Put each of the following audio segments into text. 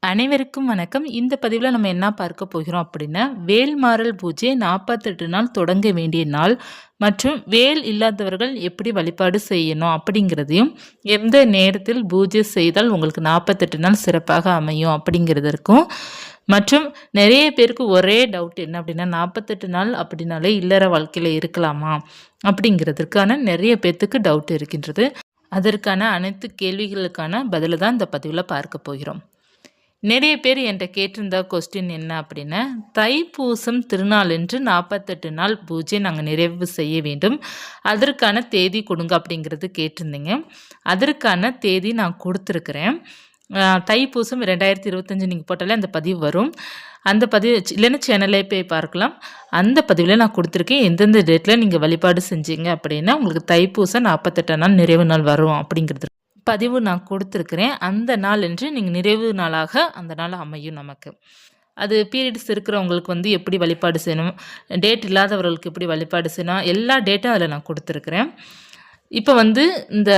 அனைவருக்கும் வணக்கம். இந்த பதிவுல நம்ம என்ன பார்க்க போகிறோம் அப்படின்னா, வேல்மாறல் பூஜை 48 நாள் தொடங்க வேண்டிய நாள் மற்றும் வேல் இல்லாதவர்கள் எப்படி வழிபாடு செய்யணும் அப்படிங்கிறதையும், எந்த நேரத்தில் பூஜை செய்தால் உங்களுக்கு 48 நாள் சிறப்பாக அமையும் அப்படிங்கிறதற்கும், மற்றும் நிறைய பேருக்கு ஒரே டவுட் என்ன அப்படின்னா, 48 நாள் அப்படின்னாலே இல்லற வாழ்க்கையில இருக்கலாமா? அப்படிங்கிறதற்கான நிறைய பேத்துக்கு டவுட் இருக்கின்றது. அதற்கான அனைத்து கேள்விகளுக்கான பதில தான் இந்த பதிவுல பார்க்க போகிறோம். நிறைய பேர் என்கிட்ட கேட்டிருந்த கொஸ்டின் என்ன அப்படின்னா, தைப்பூசம் திருநாளன்று 48 நாள் பூஜை நாங்கள் நிறைவு செய்ய வேண்டும், அதற்கான தேதி கொடுங்க அப்படிங்கிறது கேட்டிருந்தீங்க. அதற்கான தேதி நான் கொடுத்துருக்குறேன். தைப்பூசம் 2025 நீங்கள் போட்டாலே அந்த பதிவு வரும். அந்த பதிவு இல்லைன்னா சேனலே போய் பார்க்கலாம். அந்த பதிவில் நான் கொடுத்துருக்கேன். எந்தெந்த டேட்டில் நீங்கள் வழிபாடு செஞ்சீங்க அப்படின்னா உங்களுக்கு தைப்பூசம் 48 நாள் நிறைவு நாள் வரும் அப்படிங்கிறது பதிவு நான் கொடுத்துருக்குறேன். அந்த நாள் என்று நீங்கள் நிறைவு நாளாக அந்த நாள் அமையும் நமக்கு. அது பீரியட்ஸ் இருக்கிறவங்களுக்கு எப்படி வழிபாடு செய்யணும், டேட் இல்லாதவர்களுக்கு எப்படி வழிபாடு செய்யணும், எல்லா டேட்டும் அதில் நான் கொடுத்துருக்குறேன். இப்போ இந்த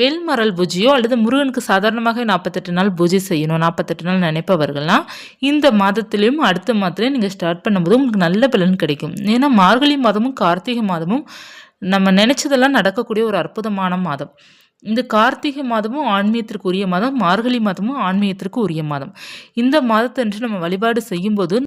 வேல்மாறல் பூஜையோ அல்லது முருகனுக்கு சாதாரணமாக 48 நாள் பூஜை செய்யணும், 48 நாள் நினைப்பவர்கள்லாம் இந்த மாதத்துலேயும் அடுத்த மாதத்துலேயும் நீங்கள் ஸ்டார்ட் பண்ணும்போது உங்களுக்கு நல்ல பலன் கிடைக்கும். ஏன்னா மார்கழி மாதமும் கார்த்திகை மாதமும் நம்ம நினச்சதெல்லாம் நடக்கக்கூடிய ஒரு அற்புதமான மாதம். இந்த கார்த்திகை மாதமும் ஆன்மீகத்திற்கு உரிய மாதம், மார்கழி மாதமும் ஆன்மீகத்திற்கு உரிய மாதம். இந்த மாதத்தன்று நம்ம வழிபாடு செய்யும்போது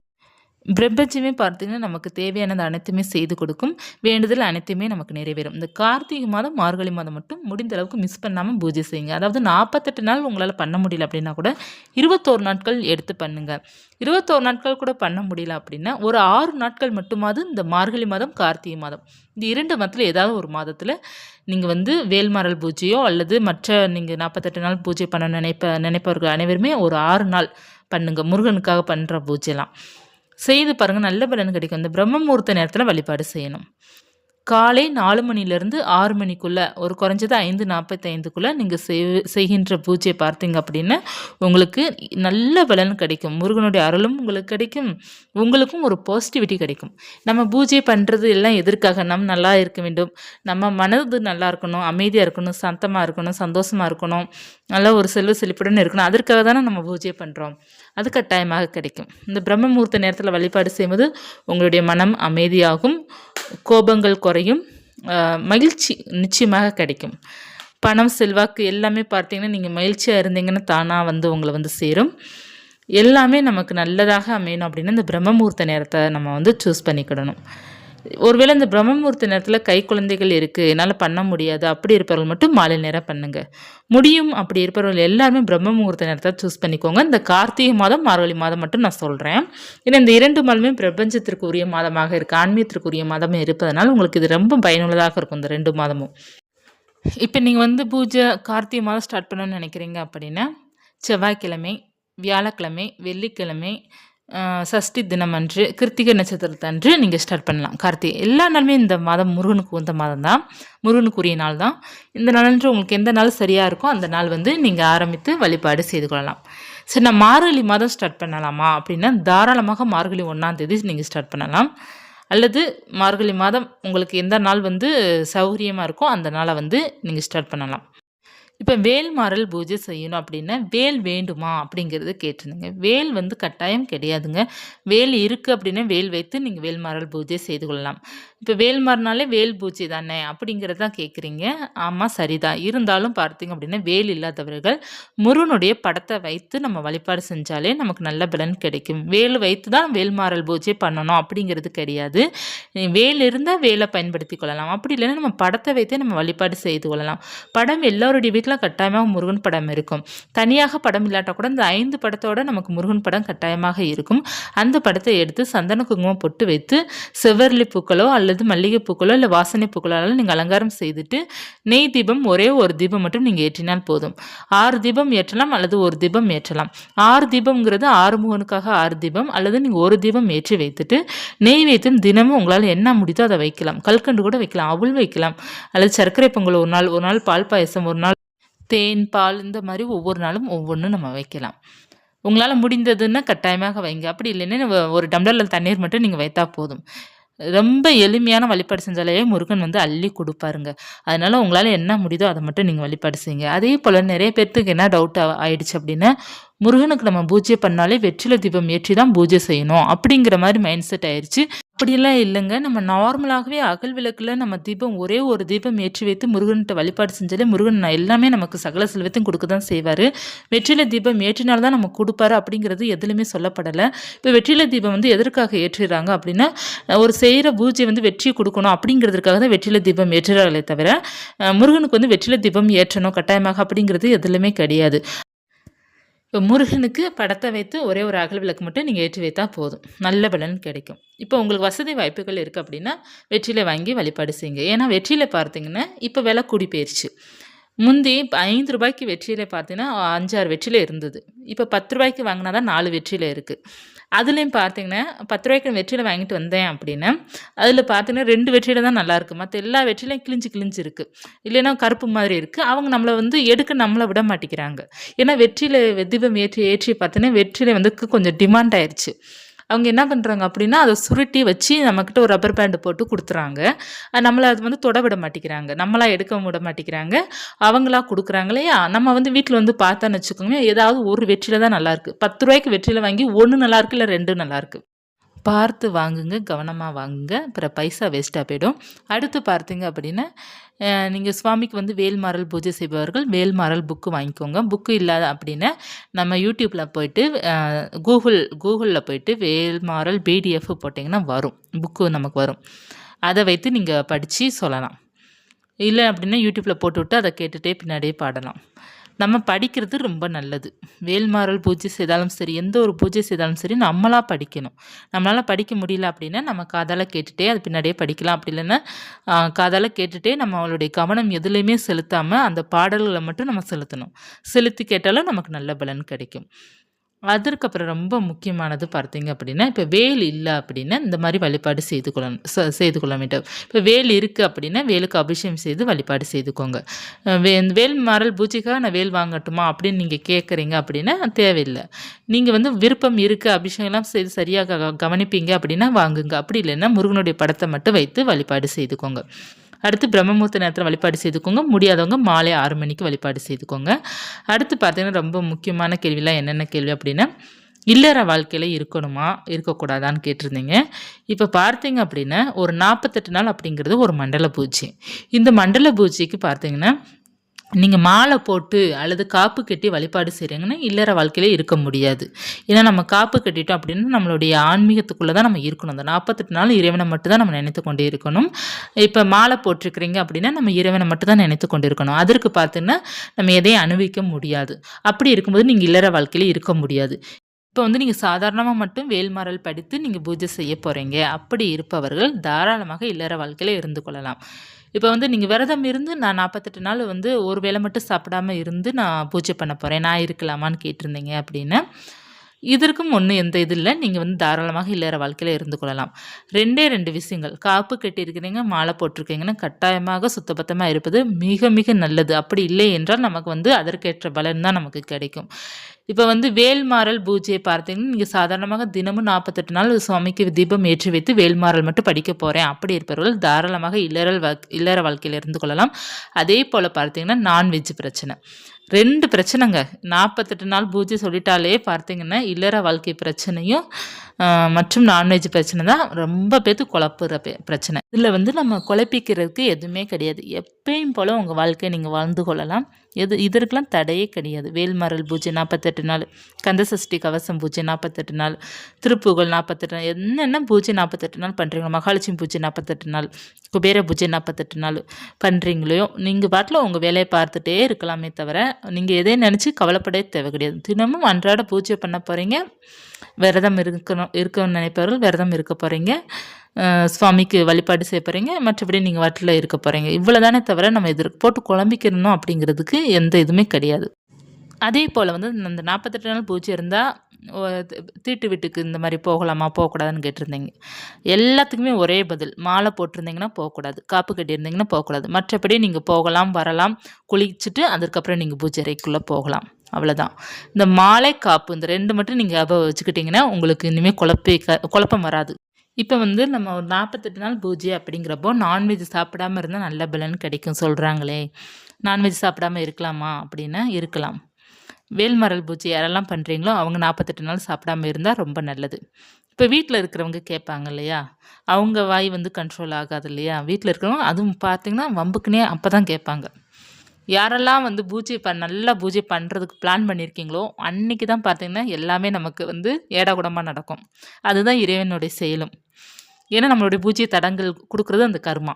பிரபஞ்சமே பார்த்தீங்கன்னா நமக்கு தேவையானது அனைத்துமே செய்து கொடுக்கும், வேண்டுதல் அனைத்துமே நமக்கு நிறைவேறும். இந்த கார்த்திகை மாதம் மார்கழி மாதம் மட்டும் முடிந்த அளவுக்கு மிஸ் பண்ணாமல் பூஜை செய்யுங்க. அதாவது 48 நாள் உங்களால் பண்ண முடியல அப்படின்னா கூட 21 நாட்கள் எடுத்து பண்ணுங்கள். 21 நாட்கள் கூட பண்ண முடியல அப்படின்னா ஒரு 6 நாட்கள் மட்டுமாவது இந்த மார்கழி மாதம் கார்த்திகை மாதம் இந்த 2 மாதத்தில் ஏதாவது ஒரு மாதத்தில் நீங்கள் வேல்மாறல் பூஜையோ அல்லது மற்ற நீங்கள் 48 நாள் பூஜை பண்ண நினைப்பவர்கள் அனைவருமே ஒரு 6 நாள் பண்ணுங்கள். முருகனுக்காக பண்ணுற பூஜைலாம் செய்து பாருங்கள், நல்ல பலன் கிடைக்கும். இந்த பிரம்ம முகூர்த்த நேரத்தில் வழிபாடு செய்யணும். காலை 4 மணிலேருந்து 6 மணிக்குள்ளே ஒரு குறைஞ்சது 5:45க்குள்ளே நீங்கள் செய்கின்ற பூஜை பார்த்தீங்க அப்படின்னா உங்களுக்கு நல்ல பலன் கிடைக்கும். முருகனுடைய அருளும் உங்களுக்கு கிடைக்கும், உங்களுக்கும் ஒரு பாசிட்டிவிட்டி கிடைக்கும். நம்ம பூஜை பண்ணுறது எல்லாம் எதற்காக? நம்ம நல்லா இருக்க வேண்டும், நம்ம மனது நல்லா இருக்கணும், அமைதியாக இருக்கணும், சாந்தமாக இருக்கணும், சந்தோஷமாக இருக்கணும், நல்லா ஒரு செல்வ செழிப்புடன் இருக்கணும். அதற்காக தானே நம்ம பூஜை பண்ணுறோம். அது கட்டாயமாக கிடைக்கும். இந்த பிரம்ம முகூர்த்த நேரத்தில் வழிபாடு செய்வது உங்களுடைய மனம் அமைதியாகும், கோபங்கள் குறையும், மகிழ்ச்சி நிச்சயமாக கிடைக்கும். பணம் செல்வாக்கு எல்லாமே பார்த்தீங்கன்னா நீங்கள் மகிழ்ச்சியாக இருந்தீங்கன்னா தானாக உங்களை சேரும். எல்லாமே நமக்கு நல்லதாக அமையணும் அப்படின்னா இந்த பிரம்ம முகூர்த்த நேரத்தை நம்ம சூஸ் பண்ணிக்கிடணும். ஒருவேளை இந்த பிரம்ம முகூர்த்த நேரத்தில் கை குழந்தைகள் இருக்குது, என்னால் பண்ண முடியாது அப்படி இருப்பவர்கள் மட்டும் மாலை நேரம் பண்ணுங்கள். முடியும் அப்படி இருப்பவர்கள் எல்லாருமே பிரம்ம முகூர்த்த நேரத்தை சூஸ் பண்ணிக்கோங்க. இந்த கார்த்திகை மாதம் மார்கழி மாதம் மட்டும் நான் சொல்கிறேன். ஏன்னா இந்த 2 மாதமே பிரபஞ்சத்திற்கு உரிய மாதமாக இருக்குது, ஆன்மீகத்திற்கு உரிய மாதமே இருப்பதனால் உங்களுக்கு இது ரொம்ப பயனுள்ளதாக இருக்கும் இந்த 2 மாதமும். இப்போ நீங்கள் பூஜை கார்த்திகை மாதம் ஸ்டார்ட் பண்ணணும்னு நினைக்கிறீங்க அப்படின்னா செவ்வாய்க்கிழமை, வியாழக்கிழமை, வெள்ளிக்கிழமை, சஷ்டி தினமன்று, கிருத்திகை நட்சத்திரத்தன்று நீங்கள் ஸ்டார்ட் பண்ணலாம். கார்த்திகை எல்லா நாளுமே இந்த மாதம் முருகனுக்கு உந்த மாதம் தான், முருகனுக்குரிய நாள் தான். இந்த நாளன்று உங்களுக்கு எந்த நாள் சரியாக இருக்கோ அந்த நாள் நீங்கள் ஆரம்பித்து வழிபாடு செய்து கொள்ளலாம். சரி, நான் மார்கழி மாதம் ஸ்டார்ட் பண்ணலாமா அப்படின்னா தாராளமாக மார்கழி 1ஆம் தேதி நீங்கள் ஸ்டார்ட் பண்ணலாம். அல்லது மார்கழி மாதம் உங்களுக்கு எந்த நாள் சௌகரியமாக இருக்கோ அந்த நாளை நீங்கள் ஸ்டார்ட் பண்ணலாம். இப்போ வேல்மாறல் பூஜை செய்யணும் அப்படின்னா வேல் வேண்டுமா அப்படிங்கிறது கேட்டிருந்தீங்க. வேல் கட்டாயம் கிடையாதுங்க. வேல் இருக்குது அப்படின்னா வேல் வைத்து நீங்கள் வேல்மாறல் பூஜை செய்து கொள்ளலாம். இப்போ வேல்மாறினாலே வேல் பூஜை தானே அப்படிங்கிறது தான் கேட்குறீங்க. ஆமாம், சரிதான். இருந்தாலும் பார்த்தீங்க அப்படின்னா வேல் இல்லாதவர்கள் முருகனுடைய படத்தை வைத்து நம்ம வழிபாடு செஞ்சாலே நமக்கு நல்ல பலன் கிடைக்கும். வேல் வைத்து தான் வேல்மாறல் பூஜை பண்ணணும் அப்படிங்கிறது கிடையாது. வேல் இருந்தால் வேலை பயன்படுத்தி கொள்ளலாம், அப்படி இல்லைன்னா நம்ம படத்தை வைத்தே நம்ம வழிபாடு செய்து கொள்ளலாம். படம் எல்லோருடைய வீட்டில் கட்டாயமாக முருகன் படம் இருக்கும். தனியாக படம் இல்லாட்டா கூட இந்த 5 படத்தோட நமக்கு முருகன் படம் கட்டாயமாக இருக்கும். அந்த படத்தை எடுத்து சந்தன குங்குமம் பொட்டு வைத்து செவ்வரளி பூக்களோ அல்லது மல்லிகை பூக்களோ இல்லை வாசனை பூக்களால் நீங்கள் அலங்காரம் செய்துட்டு நெய் தீபம் ஒரே ஒரு தீபம் மட்டும் நீங்கள் ஏற்றினால் போதும். 6 தீபம் ஏற்றலாம் அல்லது ஒரு தீபம் ஏற்றலாம். 6 தீபம்ங்கிறது 6 முகனுக்காக 6 தீபம், அல்லது நீங்கள் ஒரு தீபம் ஏற்றி வைத்துட்டு நெய் வைத்து தினமும் உங்களால் என்ன முடிதோ அதை வைக்கலாம். கல்கண்டு கூட வைக்கலாம், அவள் வைக்கலாம், அல்லது சர்க்கரை பொங்கல் ஒரு நாள் பால் பாயசம், ஒரு நாள் தேன் பால், இந்த மாதிரி ஒவ்வொரு நாளும் ஒவ்வொன்றும் நம்ம வைக்கலாம். உங்களால் முடிந்ததுன்னா கட்டாயமாக வைங்க. அப்படி இல்லைன்னா ஒரு டம்ளரில் தண்ணீர் மட்டும் நீங்கள் வைத்தா போதும். ரொம்ப எளிமையான வழிபாடு செஞ்சாலே முருகன் வந்து அள்ளி கொடுப்பாருங்க. அதனால உங்களால என்ன முடியுதோ அத மட்டும் நீங்க வழிபாடு செய்யுங்க. அதே போல நெறைய பேத்துக்கு என்ன டவுட் ஆயிடுச்சு அப்டின்னா, முருகனுக்கு நம்ம பூஜை பண்ணாலே வெற்றிலை தீபம் ஏற்றி தான் பூஜை செய்யணும் அப்படிங்கிற மாரி மைண்ட் செட் ஆயிருச்சு. அப்படியெல்லாம் இல்லங்க. நம்ம நார்மலாகவே அகல் விளக்குல நம்ம தீபம் ஒரே ஒரு தீபம் ஏற்றி வைத்து முருகன்ட்ட வழிபாடு செஞ்சாலே முருகன் எல்லாமே நமக்கு சகல செல்வத்தையும் குடுக்க தான் செய்வாரு. வெற்றிலை தீபம் ஏற்றினால் தான் நமக்கு குடுப்பாரு அப்படிங்கிறது எதுலயுமே சொல்லப்படல. இப்ப வெற்றிலை தீபம் வந்து எதற்காக ஏற்றுறாங்க அப்படின்னா, ஒரு செய்ற பூஜை வந்து வெற்றி குடுக்கணும் அப்படிங்கிறதுக்காக தான் வெற்றிலை தீபம் ஏற்றுறாங்களே தவிர, முருகனுக்கு வந்து வெற்றிலை தீபம் ஏற்றணும் கட்டாயமாக அப்படிங்கிறது எதுலயுமே கிடையாது. இப்போ முருகனுக்கு படத்தை வைத்து ஒரே ஒரு அகல் விளக்கு மட்டும் நீங்கள் ஏற்றி வைத்தா போதும். நல்ல பலன் கிடைக்கும். இப்போ உங்களுக்கு வசதி வாய்ப்புகள் இருக்குது அப்படின்னா, வெற்றிலை வாங்கி வழிபாடு செய்யுங்க. ஏன்னா வெற்றிலை பார்த்தீங்கன்னா, இப்போ விலை கூடி போயிருச்சு. முந்தி ரூ. 5 வெற்றிலை பார்த்தீங்கன்னா, 5, 6 வெற்றிலை இருந்தது. இப்போ ரூ. 10 வாங்கினா தான் 4 வெற்றிலை இருக்குது. அதுலேயும் பார்த்தீங்கன்னா, ரூ. 10 வெற்றிலை வாங்கிட்டு வந்தேன் அப்படின்னா, அதில பார்த்தீங்கன்னா 2 வெற்றிலை தான் நல்லாயிருக்கு. மத்த எல்லா வெற்றிலையும் கிழிஞ்சு கிழிஞ்சு இருக்கு. இல்லைன்னா கருப்பு மாதிரி இருக்கு. அவங்க நம்மள வந்து எடுக்க நம்மள விட மாட்டேங்கிறாங்க. ஏன்னா வெற்றிலை தீபம் ஏற்றி ஏற்றி பார்த்தீங்கன்னா, வெற்றிலை வந்து கொஞ்சம் டிமாண்ட் ஆயிருச்சு. அவங்க என்ன பண்ணுறாங்க அப்படின்னா, அத சுருட்டி வச்சு நம்மக்கிட்ட ஒரு ரப்பர் பேண்ட் போட்டு குடுத்துறாங்க. நம்மள அது வந்து தொட விட மாட்டேங்கிறாங்க. நம்மளா எடுக்க விட மாட்டேங்கிறாங்க. அவங்களா குடுக்குறாங்க இல்லையா? நம்ம வந்து வீட்ல வந்து பார்த்தோன்னு வச்சுக்கோங்க, ஏதாவது ஒரு வெற்றில தான் நல்லாயிருக்கு. ரூ. 10 வெற்றில வாங்கி 1 நல்லாயிருக்கு, இல்ல 2 நல்லாயிருக்கு. பார்த்து வாங்குங்க, கவனமா வாங்குங்க. அப்புறம் பைசா வேஸ்ட்டா போயிடும். அடுத்து பார்த்தீங்க அப்படின்னா, நீங்க சுவாமிக்கு வந்து வேல்மாறல் பூஜை செய்பவர்கள் வேல்மாறல் புக்கு வாங்கிக்கோங்க. புக்கு இல்லாத அப்படின்னா, நம்ம யூடியூப்ல போயிட்டு கூகுள்ல போயிட்டு வேல்மாறல் பிடிஎஃப் போட்டிங்கன்னா வரும். புக்கு நமக்கு வரும். அத வைத்து நீங்க படிச்சு சொல்லலாம். இல்ல அப்படின்னா யூடியூப்ல போட்டுவிட்டு அத கேட்டுட்டே பின்னாடியே பாடலாம். நம்ம படிக்கிறது ரொம்ப நல்லது. வேல்மாறல் பூஜை செய்தாலும் சரி, எந்த ஒரு பூஜை செய்தாலும் சரி, நம்மளா படிக்கணும். நம்மளால படிக்க முடியல அப்படின்னா, நம்ம காதால கேட்டுட்டே அது பின்னாடியே படிக்கலாம். அப்படி இல்லைன்னா, காதால கேட்டுட்டே நம்மளுடைய கவனம் எதுலயுமே செலுத்தாம, அந்த பாடல்கள மட்டும் நம்ம செலுத்தணும். செலுத்தி கேட்டாலும் நமக்கு நல்ல பலன் கிடைக்கும். அதற்கப்புறம் ரொம்ப முக்கியமானது பார்த்தீங்க அப்படின்னா, இப்ப வேல் இல்ல அப்படின்னா, இந்த மாரி வழிபாடு செய்து கொள்ளணும் செய்து கொள்ள வேண்டும். இப்ப வேல் இருக்கு அப்படின்னா, வேலுக்கு அபிஷேகம் செய்து வழிபாடு செய்துக்கோங்க. வேல் மாறல் பூஜைக்காக நான் வேல் வாங்கட்டுமா அப்படின்னு நீங்க கேட்குறீங்க அப்படின்னா, தேவையில்ல. நீங்க வந்து விருப்பம் இருக்கு, அபிஷேகம்லாம் செய்து சரியா கவனிப்பீங்க அப்படின்னா வாங்குங்க. அப்படி இல்லைன்னா, முருகனுடைய படத்த மட்டும் வைத்து வழிபாடு செய்துக்கோங்க. அடுத்து பிரம்ம முகூர்த்த நேரத்தில வழிபாடு செய்துக்கோங்க. முடியாதவங்க மாலை 6 மணிக்கு வழிபாடு செய்துக்கோங்க. அடுத்து பார்த்தீங்கன்னா, ரொம்ப முக்கியமான கேள்விலாம் என்னென்ன கேள்வி அப்படின்னா, இல்லற வாழ்க்கையில இருக்கணுமா? இருக்கக்கூடாதான்னு கேட்டிருந்தீங்க. இப்ப பார்த்தீங்க அப்படின்னா, ஒரு 48 நாள் அப்படிங்கிறது ஒரு மண்டல பூஜை. இந்த மண்டல பூஜைக்கு பார்த்தீங்கன்னா, நீங்க மாலை போட்டு அல்லது காப்பு கட்டி வழிபாடு செய்றீங்கன்னா, இல்லற வாழ்க்கையிலே இருக்க முடியாது. ஏன்னா நம்ம காப்பு கட்டிட்டோம் அப்படின்னா, நம்மளுடைய ஆன்மீகத்துக்குள்ள தான் நம்ம இருக்கணும். அந்த 48 நாள் இறைவன மட்டும் தான் நம்ம நினைத்து கொண்டே இருக்கணும். இப்ப மாலை போட்டிருக்கிறீங்க அப்படின்னா, நம்ம இறைவன மட்டும் தான் நினைத்து கொண்டு இருக்கணும். அதற்கு பார்த்தீங்கன்னா, நம்ம எதையும் அனுபவிக்க முடியாது. அப்படி இருக்கும்போது நீங்க இல்லற வாழ்க்கையில இருக்க முடியாது. இப்போ வந்து நீங்க சாதாரணமா மட்டும் வேல்மாறல் படித்து நீங்க பூஜை செய்ய போறீங்க. அப்படி இருப்பவர்கள் தாராளமாக இல்லற வாழ்க்கையில இருந்து கொள்ளலாம். இப்போ வந்து நீங்க விரதம் இருந்து நான் 48 நாள் வந்து ஒரு வேளை மட்டும் சாப்பிடாம இருந்து நான் பூஜை பண்ண போறேன். நான் இருக்கலாமான்னு கேட்டிருந்தீங்க அப்படின்னா, இதற்கும் ஒண்ணும் எந்த இது இல்ல. நீங்க வந்து தாராளமாக இல்லற வாழ்க்கையில இருந்து கொள்ளலாம். 2டே 2 விஷயங்கள். காப்பு கட்டியிருக்கிறீங்க, மாலை போட்டிருக்கீங்கன்னா, கட்டாயமாக சுத்தபத்தமா இருப்பது மிக மிக நல்லது. அப்படி இல்லை என்றால் நமக்கு வந்து அதற்கேற்ற பலன் தான் நமக்கு கிடைக்கும். இப்ப வந்து வேல்மாறல் பூஜைய பார்த்தீங்கன்னா, நீங்க சாதாரணமாக தினமும் 48 நாள் சுவாமிக்கு தீபம் ஏற்றி வைத்து வேல்மாறல் மட்டும் படிக்க போறேன். அப்படி இருப்பவர்கள் தாராளமாக இல்லற வாழ்க்கையில இருந்து கொள்ளலாம். அதே போல பார்த்தீங்கன்னா, நான்வெஜ் பிரச்சனை. 2 பிரச்சனைங்க. 48 நாள் பூஜை சொல்லிட்டாலே பார்த்தீங்கன்னா, இல்லற வாழ்க்கை பிரச்சனையும் மற்றும் நான்வெஜ் பிரச்சனை தான் ரொம்ப பேத்துக்கு குழப்புற பிரச்சனை. இதில வந்து நம்ம குழப்பிக்கிறதுக்கு எதுவுமே கிடையாது. எப்பயும் போல உங்க வாழ்க்கைய நீங்க வாழ்ந்து கொள்ளலாம். இதற்கெல்லாம் தடையே கிடையாது. வேல்மாறல் பூஜை 48 நாள், கந்தசஷ்டி கவசம் பூஜை 48 நாள், திருப்புகழ் 48 நாள், என்னென்ன பூஜை 48 நாள் பண்றீங்களோ, மகாலட்சுமி பூஜை 48 நாள், குபேர பூஜை 48 நாள் பண்றீங்களோ, நீங்க பாட்டுல உங்க வேலைய பார்த்துட்டே இருக்கலாமே தவிர, நீங்க எதையும் நினைச்சு கவலைப்படவே தேவை கிடையாது. தினமும் அன்றாட பூஜை பண்ண போறீங்க. விரதம் இருக்கணும்னு நினைப்பவர்கள் விரதம் இருக்க போறீங்க. சுவாமிக்கு வழிபாடு செய்ய போறீங்க. மற்றபடி நீங்க பாட்டுல இருக்க போறீங்க. இவ்வளவுதானே தவிர நம்ம இதற்கு போட்டு குழம்பிக்கணும் அப்படிங்கிறதுக்கு எந்த இதுவுமே கிடையாது. அதே போல வந்து அந்த 48 நாள் பூஜை இருந்தா தீட்டு வீட்டுக்கு இந்த மாரி போகலாமா? போகக்கூடாதான்னு கேட்டிருந்தீங்க. எல்லாத்துக்குமே ஒரே பதில். மாலை போட்டிருந்தீங்கன்னா போகக்கூடாது. காப்பு கட்டியிருந்தீங்கன்னா போகக்கூடாது. மற்றபடி நீங்க போகலாம், வரலாம். குளிச்சுட்டு அதற்கப்புறம் நீங்க பூஜை அறைக்குள்ள போகலாம். அவ்வளோதான். இந்த மாலை, காப்பு இந்த 2 மட்டும் நீங்க ஞாபகம் வச்சுக்கிட்டீங்கன்னா, உங்களுக்கு இனிமே குழப்பம் வராது. இப்போ வந்து நம்ம ஒரு 48 நாள் பூஜை அப்படிங்கிறப்போ நான்வெஜ் சாப்பிடாம இருந்தால் நல்ல பலன் கிடைக்கும் சொல்கிறாங்களே. நான்வெஜ் சாப்பிடாம இருக்கலாமா அப்படின்னா இருக்கலாம். வேல்மரல் பூஜை யாரெல்லாம் பண்ணுறீங்களோ அவங்க 48 நாள் சாப்பிடாம இருந்தால் ரொம்ப நல்லது. இப்போ வீட்டில் இருக்கிறவங்க கேட்பாங்க இல்லையா, அவங்க வாய் வந்து கண்ட்ரோல் ஆகாது இல்லையா, வீட்டில் இருக்கிறவங்க அதுவும் பார்த்தீங்கன்னா வம்புக்குனே அப்போ தான் கேட்பாங்க. யாரெல்லாம் வந்து நல்லா பூஜை பண்ணுறதுக்கு பிளான் பண்ணியிருக்கீங்களோ அன்னைக்கு தான் பார்த்தீங்கன்னா எல்லாமே நமக்கு வந்து ஏடாகூடமாக நடக்கும். அதுதான் இறைவனுடைய செயலும். ஏன்னா நம்மளுடைய பூஜ்ய தடங்கள் கொடுக்குறது அந்த கர்மா.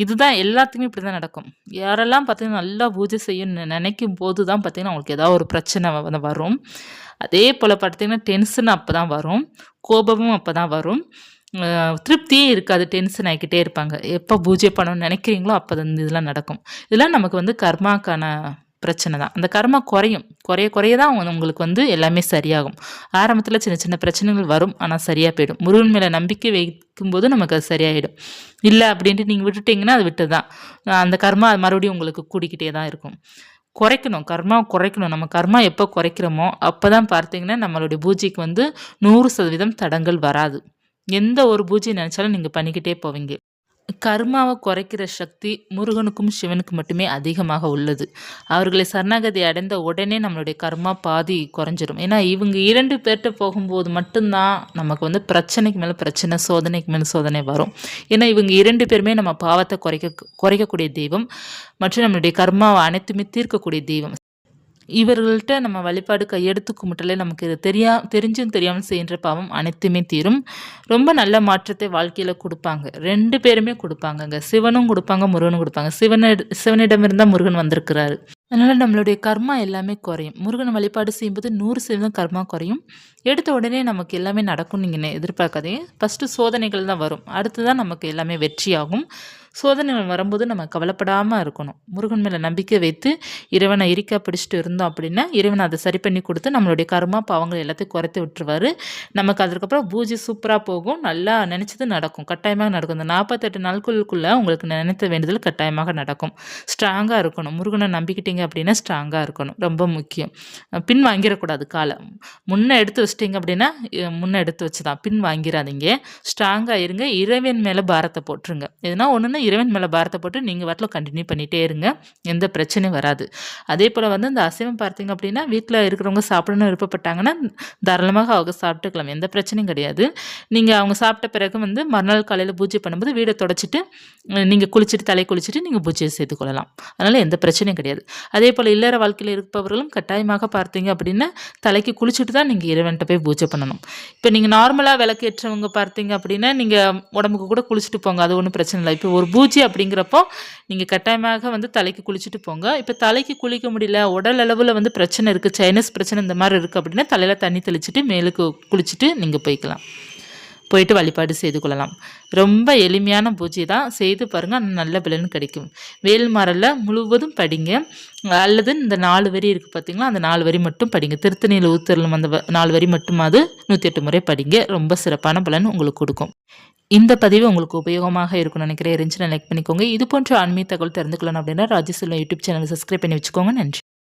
இதுதான் எல்லாத்துக்குமே இப்படி தான் நடக்கும். யாரெல்லாம் பார்த்தீங்கன்னா நல்லா பூஜை செய்யணும்னு நினைக்கும் போது தான் பார்த்தீங்கன்னா அவங்களுக்கு ஏதாவது ஒரு பிரச்சனை வந்து வரும். அதே போல் பார்த்தீங்கன்னா டென்ஷன் அப்போ தான் வரும், கோபமும் அப்போ தான் வரும், திருப்தியே இருக்காது, டென்ஷன் ஆகிக்கிட்டே இருப்பாங்க. எப்போ பூஜை பண்ணணும்னு நினைக்கிறீங்களோ அப்போ வந்து இதெல்லாம் நடக்கும். இதெல்லாம் நமக்கு வந்து கர்மாக்கான பிரச்சனை தான். அந்த கர்மா குறையும், குறைய குறைய தான் உங்களுக்கு வந்து எல்லாமே சரியாகும். ஆரம்பத்தில் சின்ன சின்ன பிரச்சனைகள் வரும், ஆனால் சரியாக போயிடும். முருகன் மேலே நம்பிக்கை வைக்கும்போது நமக்கு அது சரியாயிடும். இல்லை அப்படின்ட்டு நீங்கள் விட்டுட்டிங்கன்னா அது விட்டு தான் அந்த கர்மா அது மறுபடியும் உங்களுக்கு கூடிக்கிட்டே தான் இருக்கும். குறைக்கணும், கர்மா குறைக்கணும். நம்ம கர்மா எப்போ குறைக்கிறோமோ அப்போ தான் பார்த்தீங்கன்னா நம்மளுடைய பூஜைக்கு வந்து 100% தடங்கள் வராது. எந்த ஒரு பூஜை நினச்சாலும் நீங்கள் பண்ணிக்கிட்டே போவீங்க. கர்மாவை குறைக்கிற சக்தி முருகனுக்கும் சிவனுக்கும் மட்டுமே அதிகமாக உள்ளது. அவர்களை சரணாகதி அடைந்த உடனே நம்மளுடைய கர்மா பாதி குறைஞ்சிரும். ஏன்னா இவங்க 2 பேர்கிட்ட போகும்போது மட்டும்தான் நமக்கு வந்து பிரச்சனைக்கு மேலே பிரச்சனை, சோதனைக்கு மேலே சோதனை வரும். ஏன்னா இவங்க 2 பேருமே நம்ம பாவத்தை குறைக்கக்கூடிய தெய்வம் மற்றும் நம்மளுடைய கர்மாவை அனைத்துமே தீர்க்கக்கூடிய தெய்வம். இவர்கள்ட்ட நம்ம வழிபாடு கையெடுத்து கும்பிட்டாலே நமக்கு இது தெரிஞ்சும் தெரியாமல் செய்கின்ற பாவம் அனைத்துமே தீரும். ரொம்ப நல்ல மாற்றத்தை வாழ்க்கையில் கொடுப்பாங்க. 2 பேருமே கொடுப்பாங்கங்க. சிவனும் கொடுப்பாங்க, முருகனும் கொடுப்பாங்க. சிவனிடமிருந்தால் முருகன் வந்திருக்கிறாரு. அதனால் நம்மளுடைய கர்மா எல்லாமே குறையும். முருகன் வழிபாடு செய்யும்போது 100% கர்மா குறையும். எடுத்த உடனே நமக்கு எல்லாமே நடக்கும்னு நீங்கள் எதிர்பார்க்காதீங்க. ஃபஸ்ட்டு சோதனைகள் தான் வரும், அடுத்து தான் நமக்கு எல்லாமே வெற்றியாகும். சோதனைகள் வரும்போது நம்ம கவலைப்படாமல் இருக்கணும். முருகன் மேலே நம்பிக்கை வைத்து இறைவனை இறுக்கா பிடிச்சிட்டு இருந்தோம் அப்படின்னா இறைவன் அதை சரி பண்ணி கொடுத்து நம்மளுடைய கர்மா பாவங்கள் எல்லாத்தையும் குறைத்து விட்டுருவார். நமக்கு அதுக்கப்புறம் பூஜை சூப்பராக போகும், நல்லா நினச்சது நடக்கும், கட்டாயமாக நடக்கும். இந்த 48 நாட்களுக்குள்ளே உங்களுக்கு நினைத்த வேண்டுதல் கட்டாயமாக நடக்கும். ஸ்ட்ராங்காக இருக்கணும். முருகனை நம்பிக்கிட்டீங்க அப்படின்னா ஸ்ட்ராங்காக இருக்கணும், ரொம்ப முக்கியம். பின் வாங்கிடக்கூடாது காலை. முன்னே எடுத்து வச்சிட்டிங்க அப்படின்னா முன்னே எடுத்து வச்சு தான், பின் வாங்கிடாதீங்க. ஸ்ட்ராங்காக இருங்க. இறைவன் மேலே பாரத்தை போட்டுருங்க. எதுனா ஒன்றுன்னா இறைவன் மேலே பாரத்தை போட்டு நீங்கள் வாட்டில் கண்டினியூ பண்ணிகிட்டே இருங்க, எந்த பிரச்சனையும் வராது. அதே போல் வந்து இந்த அசைவம் பார்த்தீங்க அப்படின்னா வீட்டில் இருக்கிறவங்க சாப்பிடணும்னு விருப்பப்பட்டாங்கன்னா தாராளமாக அவங்க சாப்பிட்டுக்கலாம், எந்த பிரச்சனையும் கிடையாது. நீங்கள் அவங்க சாப்பிட்ட பிறகு வந்து மறுநாள் காலையில் பூஜை பண்ணும்போது வீடை தொடச்சிட்டு நீங்கள் குளிச்சுட்டு தலை குளிச்சுட்டு நீங்கள் பூஜையை செய்து கொள்ளலாம். அதனால் எந்த பிரச்சனையும் கிடையாது. அதே போல் இல்லற வாழ்க்கையில் இருப்பவர்களும் கட்டாயமாக பார்த்தீங்க அப்படின்னா தலைக்கு குளிச்சுட்டு தான் நீங்கள் இறைவன்கிட்ட போய் பூஜை பண்ணணும். இப்போ நீங்கள் நார்மலாக விளக்கேற்றவங்க பார்த்தீங்க அப்படின்னா நீங்கள் உடம்புக்கு கூட குளிச்சுட்டு போங்க, அது ஒன்றும் பிரச்சனை இல்லை. இப்போ ஒரு பூஜை அப்படிங்கிறப்போ நீங்கள் கட்டாயமாக வந்து தலைக்கு குளிச்சுட்டு போங்க. இப்போ தலைக்கு குளிக்க முடியல, உடல் அளவில் வந்து பிரச்சனை இருக்குது, சைனஸ் பிரச்சனை இந்த மாதிரி இருக்குது அப்படின்னா தலையில் தண்ணி தெளிச்சுட்டு மேலுக்கு குளிச்சுட்டு நீங்கள் போயிட்டு வழிபாடு செய்து கொள்ளலாம். ரொம்ப எளிமையான பூஜை தான், செய்து பாருங்கள், நல்ல பலன் கிடைக்கும். வேல்மாறலில் முழுவதும் படிங்க, அல்லது இந்த 4 வரி இருக்குது பார்த்தீங்களா, அந்த 4 வரி மட்டும் படிங்க. திருத்தணியில் ஊத்தரலும் அந்த 4 வரி மட்டுமாவது 108 முறை படிங்க. ரொம்ப சிறப்பான பலன் உங்களுக்கு கொடுக்கும். இந்த பதிவு உங்களுக்கு உபயோகமாக இருக்கும்னு நினைக்கிறேன். இருந்துச்சுன்னா லைக் பண்ணிக்கோங்க. இது போன்ற ஆன்மீக தகவல் தெரிந்துக்கணும் அப்படின்னா ராஜேஸ்வரன் யூடியூப் சேனலை சப்ஸ்கிரைப் பண்ணி வச்சுக்கோங்க. நன்றி.